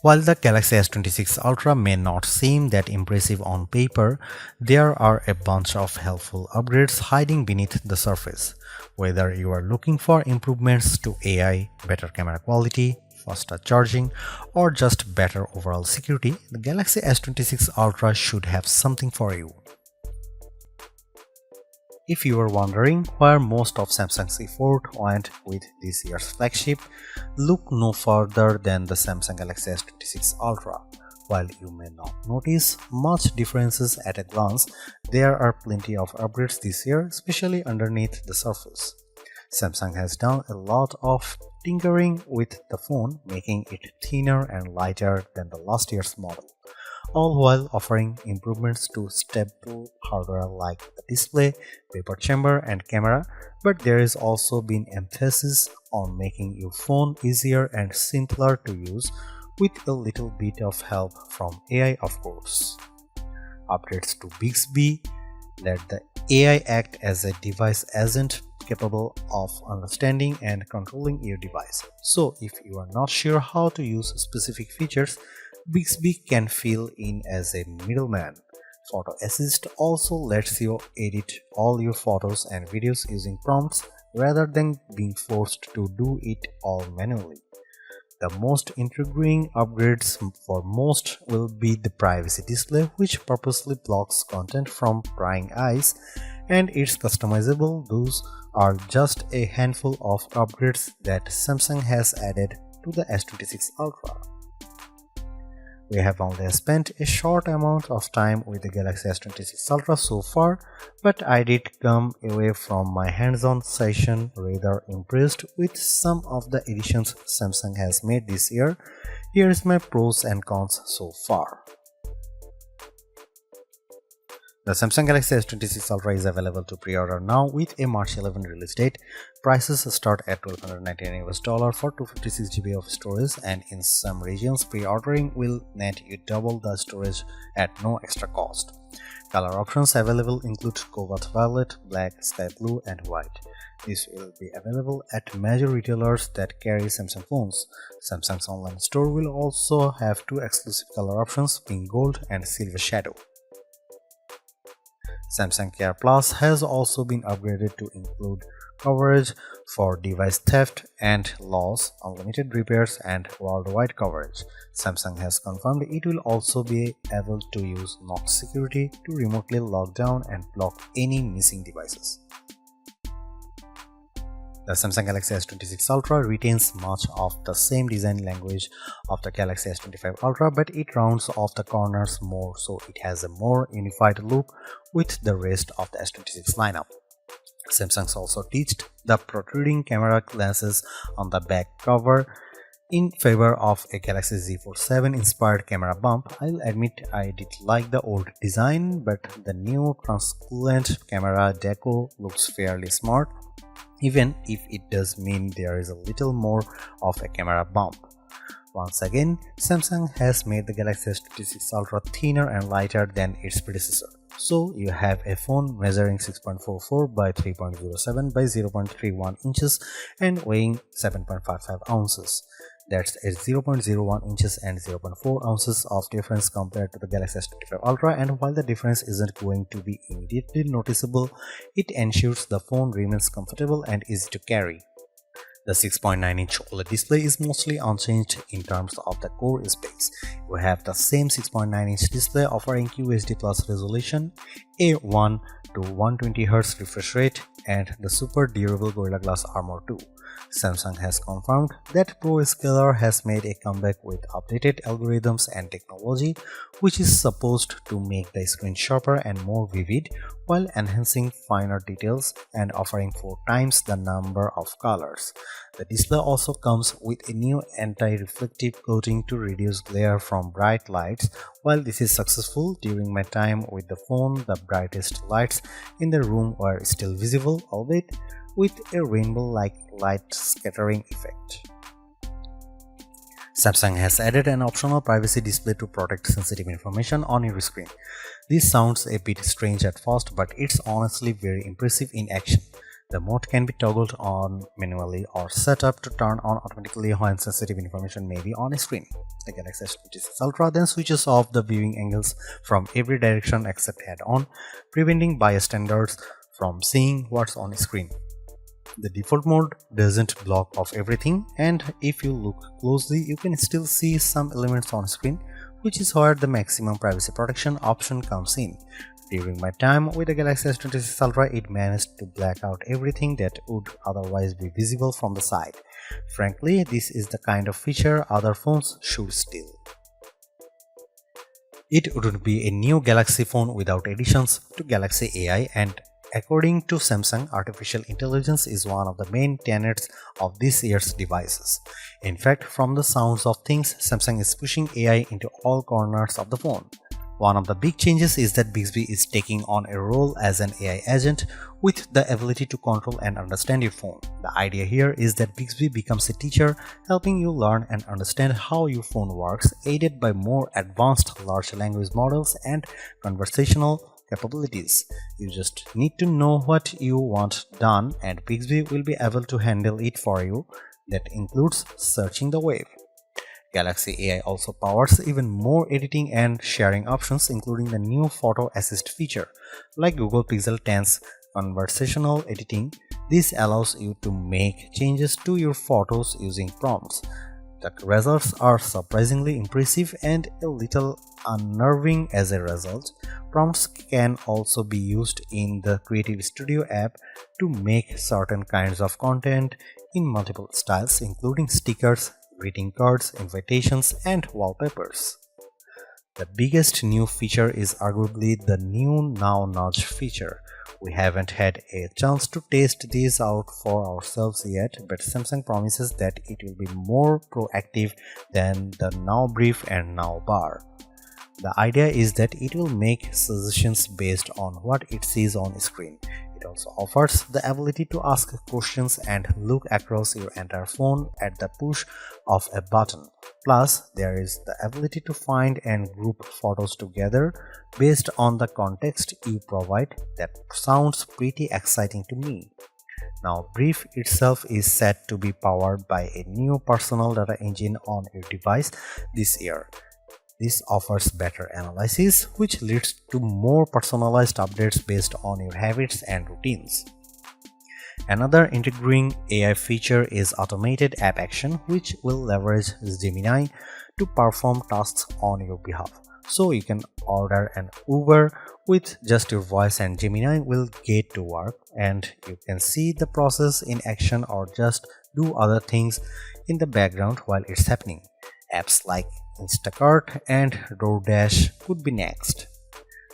While the Galaxy S26 Ultra may not seem that impressive on paper, there are a bunch of helpful upgrades hiding beneath the surface. Whether you are looking for improvements to AI, better camera quality, faster charging, or just better overall security, the Galaxy S26 Ultra should have something for you. If you are wondering where most of Samsung's effort went with this year's flagship, look no further than the Samsung Galaxy S26 Ultra. While you may not notice much differences at a glance, there are plenty of upgrades this year, especially underneath the surface. Samsung has done a lot of tinkering with the phone, making it thinner and lighter than the last year's model, all while offering improvements to staple hardware like the display, vapor chamber, and camera. But there is also been emphasis on making your phone easier and simpler to use, with a little bit of help from AI, of course. Updates to Bixby let the AI act as a device agent capable of understanding and controlling your device. So if you are not sure how to use specific features, Bixby can fill in as a middleman. Photo Assist also lets you edit all your photos and videos using prompts rather than being forced to do it all manually. The most intriguing upgrades for most will be the privacy display, which purposely blocks content from prying eyes, and it's customizable. Those are just a handful of upgrades that Samsung has added to the S26 Ultra. We have only spent a short amount of time with the Galaxy S26 Ultra so far, but I did come away from my hands-on session rather impressed with some of the additions Samsung has made this year. Here is my pros and cons so far. The Samsung Galaxy S26 Ultra is available to pre-order now with a March 11 release date. Prices start at $1,299 for 256GB of storage, and in some regions pre-ordering will net you double the storage at no extra cost. Color options available include cobalt violet, black, sky blue, and white. This will be available at major retailers that carry Samsung phones. Samsung's online store will also have two exclusive color options, pink gold and silver shadow. Samsung Care Plus has also been upgraded to include coverage for device theft and loss, unlimited repairs, and worldwide coverage. Samsung has confirmed it will also be able to use Knox security to remotely lock down and block any missing devices. The Samsung Galaxy S26 Ultra retains much of the same design language of the Galaxy S25 Ultra, but it rounds off the corners more, so it has a more unified look with the rest of the S26 lineup. Samsung also ditched the protruding camera glasses on the back cover in favor of a Galaxy Z Fold 7 inspired camera bump. I'll admit I did like the old design, but the new translucent camera deco looks fairly smart, even if it does mean there is a little more of a camera bump. Once again, Samsung has made the Galaxy S26 Ultra thinner and lighter than its predecessor. So you have a phone measuring 6.44 by 3.07 by 0.31 inches and weighing 7.55 ounces. That's a 0.01 inches and 0.4 ounces of difference compared to the Galaxy S25 Ultra, and while the difference isn't going to be immediately noticeable, it ensures the phone remains comfortable and easy to carry. The 6.9-inch OLED display is mostly unchanged in terms of the core space. We have the same 6.9-inch display offering QHD Plus resolution, a 1 to 120Hz refresh rate, and the super durable Gorilla Glass Armor 2. Samsung has confirmed that ProScaler has made a comeback with updated algorithms and technology, which is supposed to make the screen sharper and more vivid while enhancing finer details and offering 4 times the number of colors. The display also comes with a new anti-reflective coating to reduce glare from bright lights. While this is successful, during my time with the phone, the brightest lights in the room were still visible, albeit with a rainbow-like light scattering effect. Samsung has added an optional privacy display to protect sensitive information on your screen. This sounds a bit strange at first, but it's honestly very impressive in action. The mode can be toggled on manually or set up to turn on automatically when sensitive information may be on a screen. The Galaxy S26 Ultra then switches off the viewing angles from every direction except head-on, preventing bystanders from seeing what's on screen. The default mode doesn't block off everything, and if you look closely, you can still see some elements on screen, which is where the maximum privacy protection option comes in. During my time with the Galaxy S26 Ultra, it managed to black out everything that would otherwise be visible from the side. Frankly, this is the kind of feature other phones should steal. It wouldn't be a new Galaxy phone without additions to Galaxy AI, and according to Samsung, artificial intelligence is one of the main tenets of this year's devices. In fact, from the sounds of things, Samsung is pushing AI into all corners of the phone. One of the big changes is that Bixby is taking on a role as an AI agent with the ability to control and understand your phone. The idea here is that Bixby becomes a teacher, helping you learn and understand how your phone works, aided by more advanced large language models and conversational capabilities. You just need to know what you want done, and Bixby will be able to handle it for you. That includes searching the web. Galaxy AI also powers even more editing and sharing options, including the new photo assist feature. Like Google Pixel 10's conversational editing, this allows you to make changes to your photos using prompts. The results are surprisingly impressive and a little unnerving as a result. Prompts can also be used in the Creative Studio app to make certain kinds of content in multiple styles, including stickers, greeting cards, invitations, and wallpapers. The biggest new feature is arguably the new Now Nudge feature. We haven't had a chance to test these out for ourselves yet, but Samsung promises that it will be more proactive than the Now Brief and Now Bar. The idea is that it will make suggestions based on what it sees on screen. It also offers the ability to ask questions and look across your entire phone at the push of a button. Plus, there is the ability to find and group photos together based on the context you provide. That sounds pretty exciting to me. Now, Brief itself is set to be powered by a new personal data engine on your device this year. This offers better analysis, which leads to more personalized updates based on your habits and routines. Another intriguing AI feature is automated app action, which will leverage Gemini to perform tasks on your behalf. So you can order an Uber with just your voice and Gemini will get to work, and you can see the process in action or just do other things in the background while it's happening. Apps like Instacart and DoorDash could be next.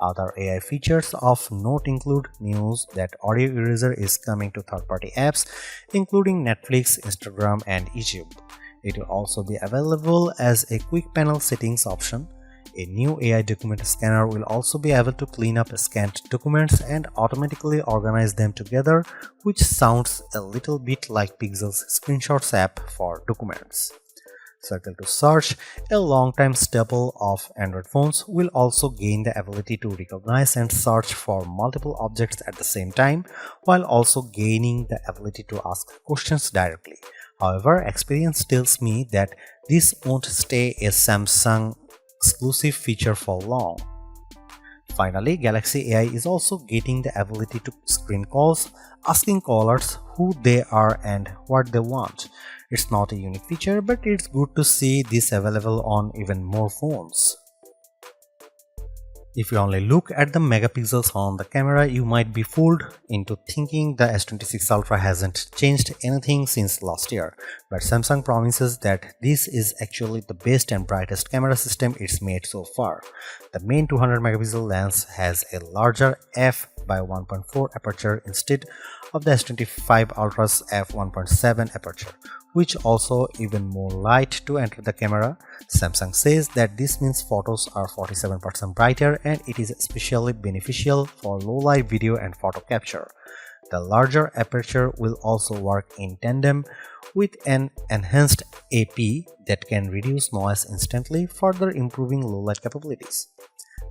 Other AI features of note include news that audio eraser is coming to third-party apps, including Netflix, Instagram, and YouTube. It will also be available as a quick panel settings option. A new AI document scanner will also be able to clean up scanned documents and automatically organize them together, which sounds a little bit like Pixel's Screenshots app for documents. Circle to Search, a long-time staple of Android phones, will also gain the ability to recognize and search for multiple objects at the same time, while also gaining the ability to ask questions directly. However, experience tells me that this won't stay a Samsung exclusive feature for long. Finally, Galaxy AI is also getting the ability to screen calls, asking callers who they are and what they want. It's not a unique feature, but it's good to see this available on even more phones. If you only look at the megapixels on the camera, you might be fooled into thinking the S26 Ultra hasn't changed anything since last year. But Samsung promises that this is actually the best and brightest camera system it's made so far. The main 200 megapixel lens has a larger f/1.4 aperture instead of the S25 Ultra's f1.7 aperture, which also even more light to enter the camera. Samsung says that this means photos are 47% brighter, and it is especially beneficial for low light video and photo capture. The larger aperture will also work in tandem with an enhanced AP that can reduce noise instantly, further improving low light capabilities.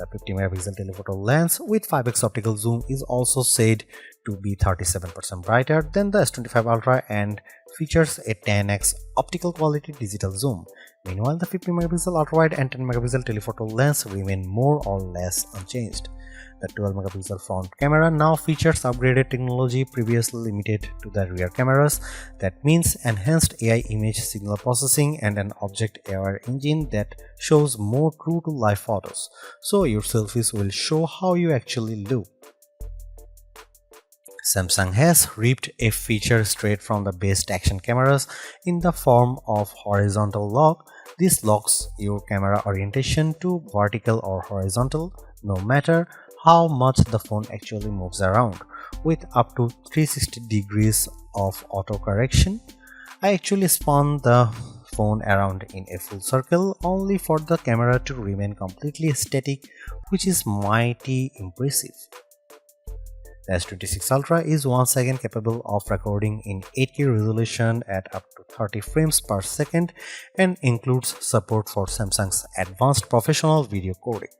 The 50 megapixel telephoto lens with 5x optical zoom is also said to be 37% brighter than the S25 Ultra and features a 10x optical quality digital zoom. Meanwhile, the 50 megapixel ultra-wide and 10 megapixel telephoto lens remain more or less unchanged. The 12 megapixel front camera now features upgraded technology previously limited to the rear cameras. That means enhanced AI image signal processing and an object-aware engine that shows more true-to-life photos, so your selfies will show how you actually look. Samsung has ripped a feature straight from the best action cameras in the form of horizontal lock. This locks your camera orientation to vertical or horizontal, no matter how much the phone actually moves around, with up to 360 degrees of auto correction. I actually spun the phone around in a full circle only for the camera to remain completely static, which is mighty impressive. The S26 Ultra is once again capable of recording in 8K resolution at up to 30 frames per second and includes support for Samsung's advanced professional video coding.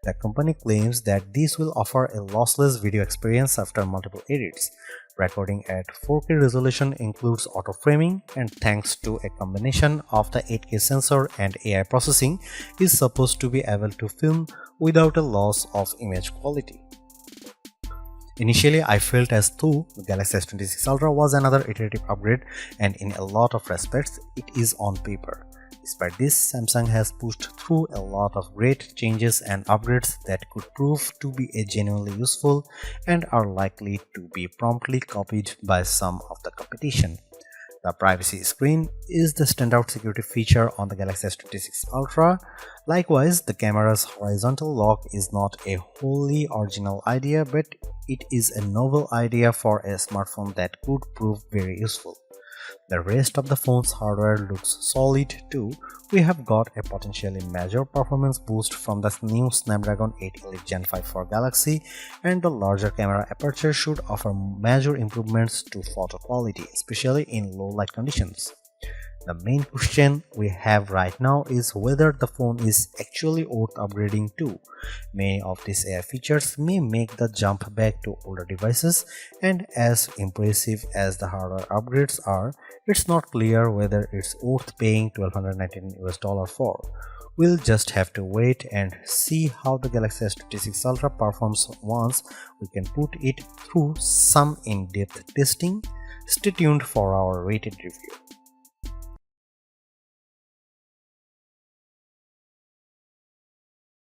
The company claims that this will offer a lossless video experience after multiple edits. Recording at 4K resolution includes auto framing, and thanks to a combination of the 8K sensor and AI processing, is supposed to be able to film without a loss of image quality. Initially, I felt as though the Galaxy S26 Ultra was another iterative upgrade, and in a lot of respects, it is on paper. Despite this, Samsung has pushed through a lot of great changes and upgrades that could prove to be genuinely useful and are likely to be promptly copied by some of the competition. The privacy screen is the standout security feature on the Galaxy S26 Ultra. Likewise, the camera's horizontal lock is not a wholly original idea, but it is a novel idea for a smartphone that could prove very useful. The rest of the phone's hardware looks solid too. We have got a potentially major performance boost from the new Snapdragon 8 Elite Gen 5 for Galaxy, and the larger camera aperture should offer major improvements to photo quality, especially in low light conditions. The main question we have right now is whether the phone is actually worth upgrading to. Many of these AI features may make the jump back to older devices, and as impressive as the hardware upgrades are, it's not clear whether it's worth paying $1,219 for. We'll just have to wait and see how the Galaxy S26 Ultra performs once we can put it through some in-depth testing. Stay tuned for our rated review.